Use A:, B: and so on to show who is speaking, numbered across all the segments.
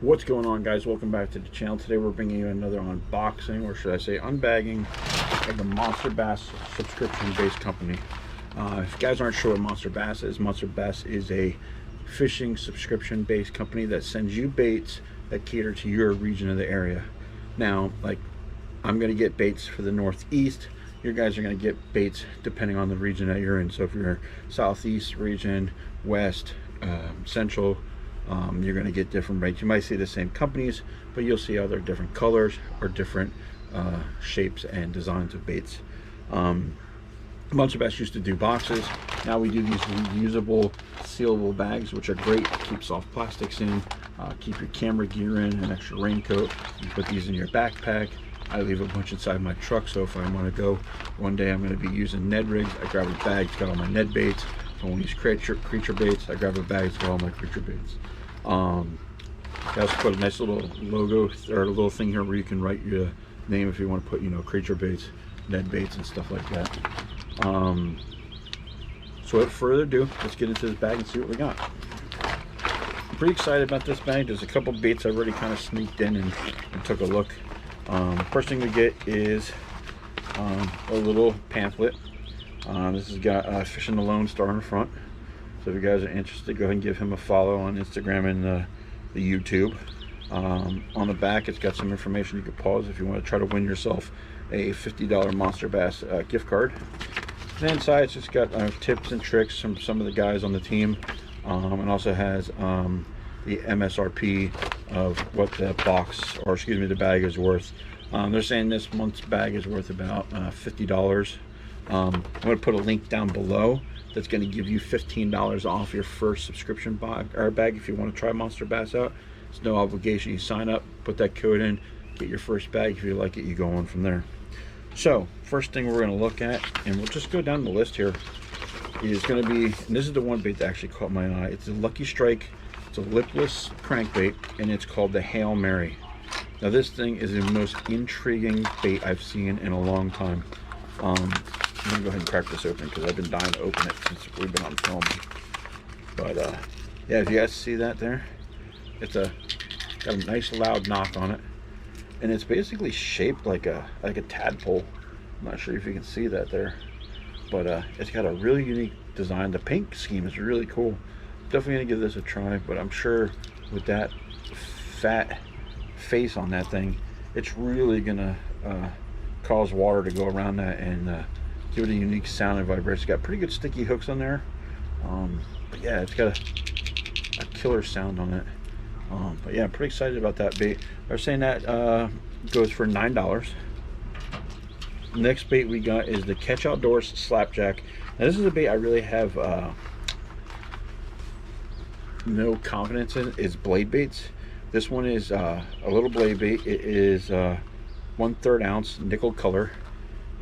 A: What's going on, guys? Welcome back to the channel. Today we're bringing you another unboxing, or should I say unbagging, of the Monsterbass subscription-based company. If you guys aren't sure what Monsterbass is a fishing subscription-based company that sends you baits that cater to your region of the area. Now, like, I'm going to get baits for the Northeast. You guys are going to get baits depending on the region that you're in. So if you're Southeast region, West, Central, you're going to get different rates. You might see the same companies, but you'll see other different colors or different shapes and designs of baits. Monsterbass used to do boxes. Now we do these reusable, sealable bags, which are great. Keep soft plastics in, keep your camera gear in, an extra raincoat. You put these in your backpack. I leave a bunch inside my truck, so if I want to go one day, I'm going to be using Ned rigs. I grab a bag, it's got all my Ned baits. If I want to use creature baits, I grab a bag, it's got all my creature baits. I also put a nice little logo or a little thing here where you can write your name if you want to put, you know, creature baits, Ned baits, and stuff like that. So without further ado, let's get into this bag and see what we got. I'm pretty excited about this bag. There's a couple baits I've already kind of sneaked in and took a look. First thing we get is a little pamphlet. This has got Fishing the Lone Star in the front. So if you guys are interested, go ahead and give him a follow on Instagram and the YouTube. On the back, it's got some information you could pause if you want to try to win yourself a $50 Monsterbass gift card. And inside, it's just got tips and tricks from some of the guys on the team, and also has the MSRP of what the box, or excuse me, the bag is worth. They're saying this month's bag is worth about $50. I'm going to put a link down below that's going to give you $15 off your first subscription bag if you want to try Monsterbass out. It's no obligation. You sign up, put that code in, get your first bag. If you like it, you go on from there. So first thing we're going to look at, and we'll just go down the list here, is going to be, and this is the one bait that actually caught my eye. It's a Lucky Strike. It's a lipless crankbait, and it's called the Hail Mary. Now this thing is the most intriguing bait I've seen in a long time. I'm gonna go ahead and crack this open because I've been dying to open it since we've been on film. But yeah, if you guys see that there, it's got a nice loud knock on it, and it's basically shaped like a tadpole. I'm not sure if you can see that there, but it's got a really unique design. The paint scheme is really cool. Definitely gonna give this a try, but I'm sure with that fat face on that thing, it's really gonna cause water to go around that and give it a unique sound and vibration. It's got pretty good sticky hooks on there, but yeah, it's got a killer sound on it. But yeah, I'm pretty excited about that bait. They're saying that goes for $9. Next bait we got is the Catch Outdoors Slapjack. Now this is a bait I really have no confidence in. Is blade baits. This one is a little blade bait. It is 1/3 ounce nickel color,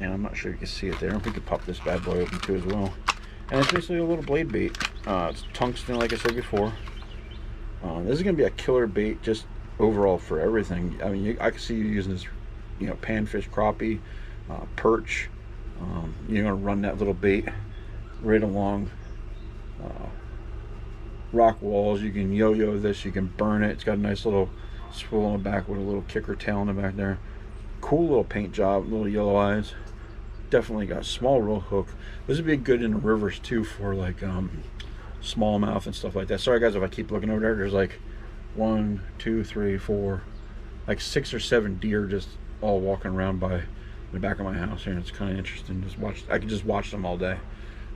A: and I'm not sure you can see it there. We could pop this bad boy open too as well. And it's basically a little blade bait. It's tungsten, like I said before. This is going to be a killer bait just overall for everything. I mean, I can see you using this, you know, panfish, crappie, perch. You're going to run that little bait right along rock walls. You can yo-yo this, you can burn it. It's got a nice little swivel in the back with a little kicker tail in the back there. Cool little paint job, little yellow eyes. Definitely got a small roll hook. This would be good in the rivers too for like smallmouth and stuff like that. Sorry guys if I keep looking over there. There's like 1, 2, 3, 4, like 6 or 7 deer just all walking around by the back of my house here, and it's kind of interesting. I can just watch them all day.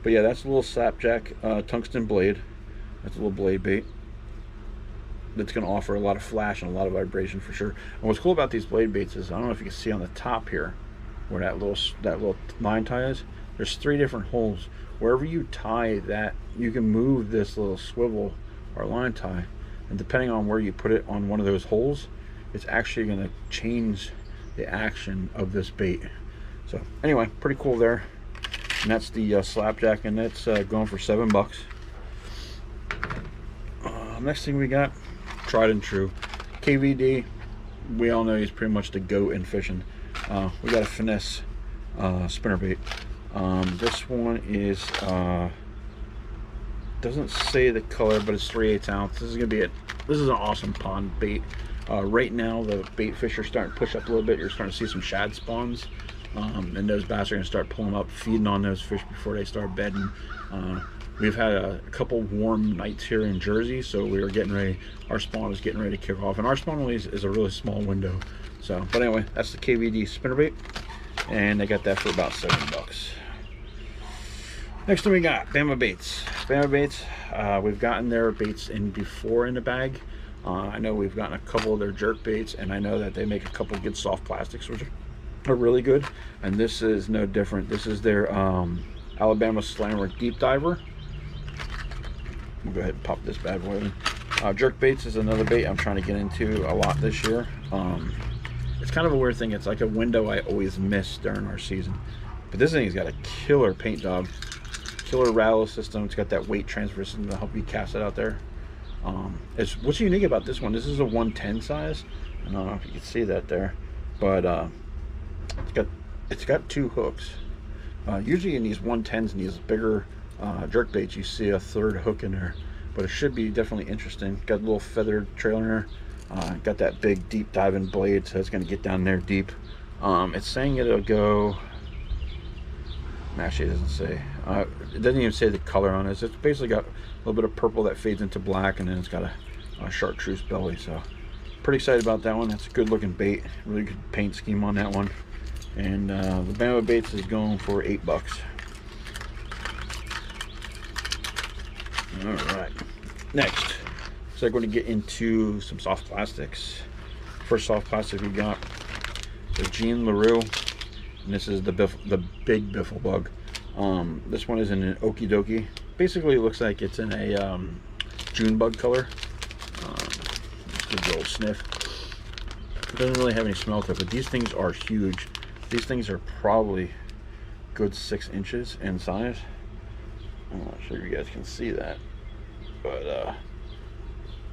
A: But yeah, that's a little Slapjack tungsten blade. That's a little blade bait that's going to offer a lot of flash and a lot of vibration for sure. And what's cool about these blade baits is, I don't know if you can see on the top here where that little line tie is. There's 3 different holes. Wherever you tie that, you can move this little swivel or line tie, and depending on where you put it on one of those holes, it's actually going to change the action of this bait. So anyway, pretty cool there. And that's the Slapjack, and that's going for $7. Next thing we got, tried and true, KVD. We all know he's pretty much the GOAT in fishing. We got a finesse spinnerbait. This one is Doesn't say the color, but it's 3/8 ounce. This is gonna be this is an awesome pond bait. Right now, the bait fish are starting to push up a little bit. You're starting to see some shad spawns, and those bass are gonna start pulling up, feeding on those fish before they start bedding. We've had a couple warm nights here in Jersey, so we were getting ready. Our spawn is getting ready to kick off, and our spawn only is a really small window. So, but anyway, that's the KVD spinnerbait, and I got that for about $7. Next thing we got Bama baits. Bama baits. We've gotten their baits in before in the bag. I know we've gotten a couple of their jerk baits, and I know that they make a couple of good soft plastics, which are really good. And this is no different. This is their Alabama Slammer Deep Diver. We'll go ahead and pop this bad boy in. Jerk baits is another bait I'm trying to get into a lot this year. It's kind of a weird thing. It's like a window I always miss during our season. But this thing's got a killer paint job, killer rattle system. It's got that weight transfer system to help you cast it out there. What's unique about this one, this is a 110 size. I don't know if you can see that there, but it's got 2 hooks. Usually in these 110s and these bigger jerk baits, you see a 3rd hook in there, but it should be definitely interesting. Got a little feathered trailer. Got that big deep diving blade, so it's going to get down there deep. It's saying it'll go, actually it doesn't say, it doesn't even say the color on it. It's basically got a little bit of purple that fades into black, and then it's got a chartreuse belly. So pretty excited about that one. That's a good looking bait, really good paint scheme on that one. And the Bama baits is going for $8. All right, next, so I'm going to get into some soft plastics. First soft plastic we got is Jean LaRue, and this is the big biffle bug. This one is in an okie dokie. Basically, it looks like it's in a June bug color. Give it a little sniff. It doesn't really have any smell to it, but these things are huge. These things are probably good 6 inches in size. I'm not sure you guys can see that, but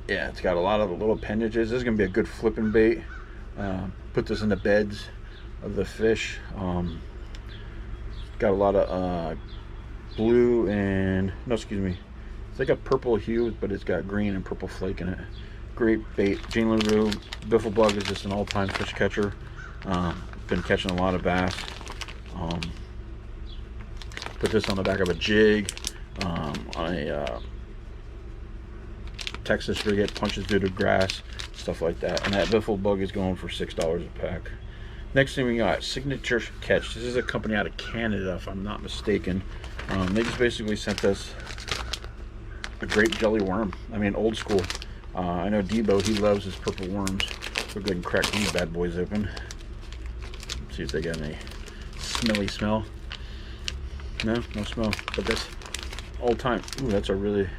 A: yeah, it's got a lot of little appendages. This is gonna be a good flipping bait. Put this in the beds of the fish. Got a lot of blue and, no, excuse me, it's like a purple hue, but it's got green and purple flake in it. Great bait. Jean LaRue biffle bug is just an all-time fish catcher. Been catching a lot of bass. Put this on the back of a jig, on a Texas rig, it punches through the grass, stuff like that. And that biffle bug is going for $6 a pack. Next thing we got, Signature Catch. This is a company out of Canada, if I'm not mistaken. They just basically sent us a grape jelly worm. I mean, old school. I know Debo, he loves his purple worms. We'll go ahead and crack these bad boys open. See if they got any smelly smell. No smell. But that's old time. Ooh, that's a really,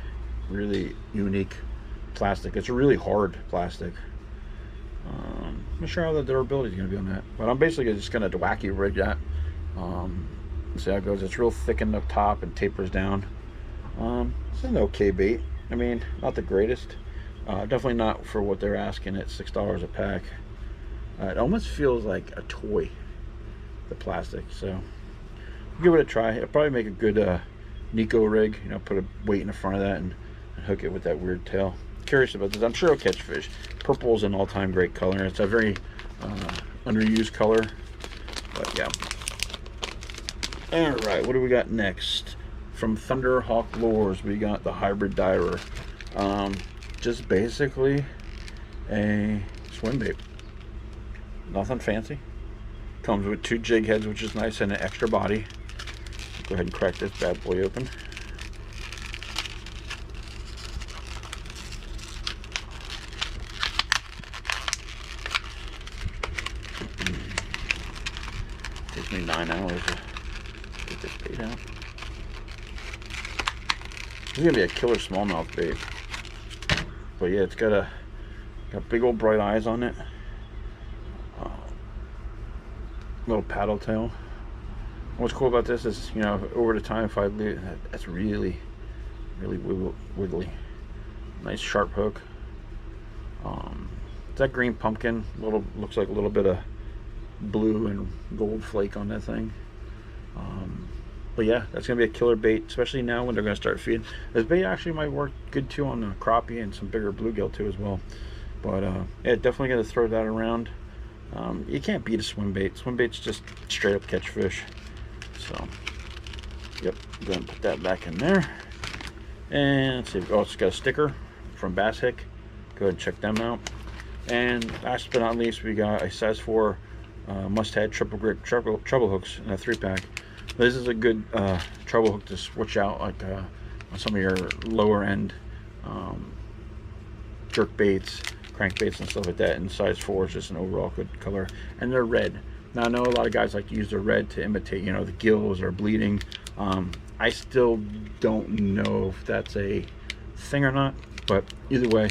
A: really unique plastic. It's a really hard plastic. I'm not sure how the durability is going to be on that, but I'm basically just going to wacky rig that. See how it goes. It's real thick in the top and tapers down. It's an okay bait. I mean, not the greatest. Definitely not for what they're asking at $6 a pack. It almost feels like a toy, the plastic. So give it a try. It'll probably make a good Nico rig. You know, put a weight in the front of that and hook it with that weird tail. Curious about this. I'm sure it'll catch fish. Purple is an all-time great color. It's a very underused color, but yeah. All right, what do we got next? From Thunderhawk Lures, we got the hybrid diver. Just basically a swim bait. Nothing fancy. Comes with 2 jig heads, which is nice, and an extra body. Go ahead and crack this bad boy open. Takes me 9 hours to get this bait out. This is gonna be a killer smallmouth bait. But yeah, it's got big old bright eyes on it. Little paddle tail. What's cool about this is, you know, over the time, if I leave, that's really, really wiggly. Nice sharp hook. It's that green pumpkin. Looks like a little bit of blue and gold flake on that thing. But yeah, that's gonna be a killer bait, especially now when they're gonna start feeding. This bait actually might work good too on the crappie and some bigger bluegill too as well. But yeah, definitely gonna throw that around. You can't beat a swim bait. Swim bait's just straight up catch fish. So yep, go ahead and put that back in there. And let's see, oh, it's got a sticker from Bass Hick. Go ahead and check them out. And last but not least, we got a size 4 must-have triple grip treble hooks in a 3-pack. This is a good treble hook to switch out like on some of your lower end jerk baits, crankbaits and stuff like that. And size 4 is just an overall good color. And they're red. Now I know a lot of guys like to use the red to imitate, you know, the gills or bleeding. I still don't know if that's a thing or not, but either way,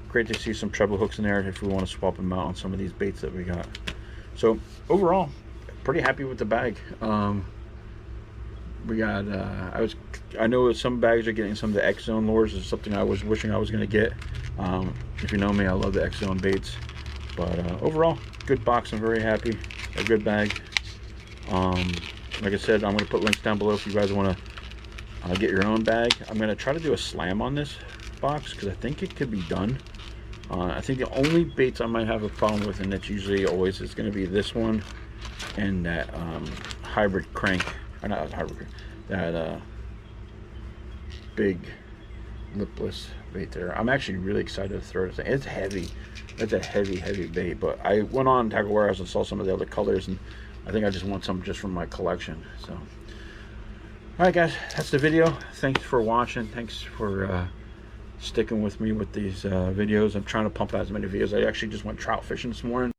A: great to see some treble hooks in there if we want to swap them out on some of these baits that we got. So overall, pretty happy with the bag. We got I know some bags are getting some of the X Zone lures. Is something I was wishing I was going to get. If you know me, I love the X Zone baits. But overall, good box. I'm very happy. A good bag. Like I said, I'm going to put links down below if you guys want to get your own bag. I'm going to try to do a slam on this box because I think it could be done. I think the only baits I might have a problem with, and that's usually always, is going to be this one and that hybrid crank. Or not hybrid, that big lipless bait there. I'm actually really excited to throw this thing. It's heavy. It's a heavy bait. But I went on Tackle Warehouse and saw some of the other colors, and I think I just want some just from my collection. So, all right, guys, that's the video. Thanks for watching. Thanks for sticking with me with these videos. I'm trying to pump out as many videos. I actually just went trout fishing this morning.